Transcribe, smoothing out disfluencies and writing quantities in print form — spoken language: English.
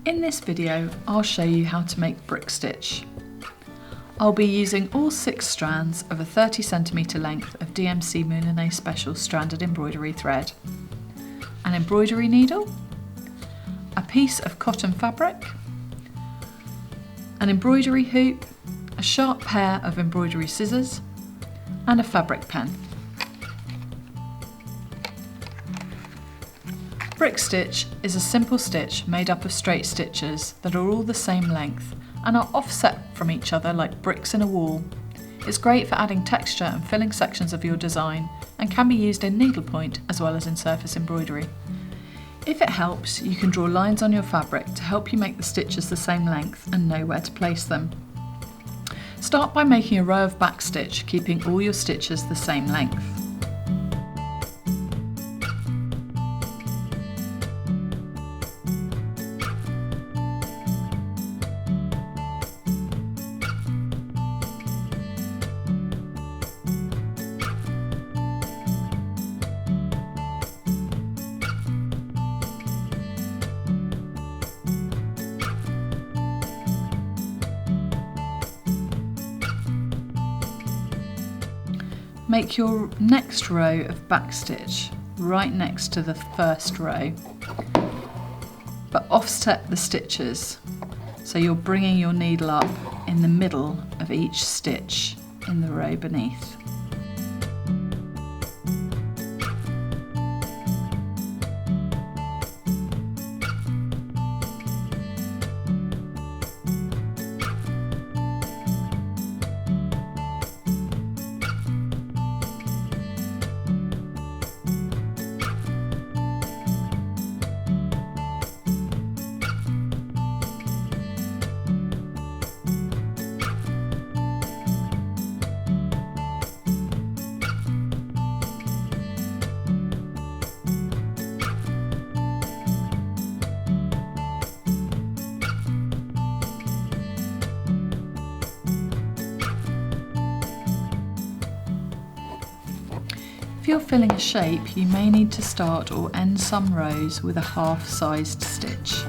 In this video, I'll show you how to make brick stitch. I'll be using all 6 strands of a 30cm length of DMC Moulinet Special stranded embroidery thread, an embroidery needle, a piece of cotton fabric, an embroidery hoop, a sharp pair of embroidery scissors, and a fabric pen. Brick stitch is a simple stitch made up of straight stitches that are all the same length and are offset from each other like bricks in a wall. It's great for adding texture and filling sections of your design and can be used in needlepoint as well as in surface embroidery. If it helps, you can draw lines on your fabric to help you make the stitches the same length and know where to place them. Start by making a row of back stitch, keeping all your stitches the same length. Make your next row of back stitch right next to the first row, but offset the stitches so you're bringing your needle up in the middle of each stitch in the row beneath. If you're filling a shape, you may need to start or end some rows with a half-sized stitch.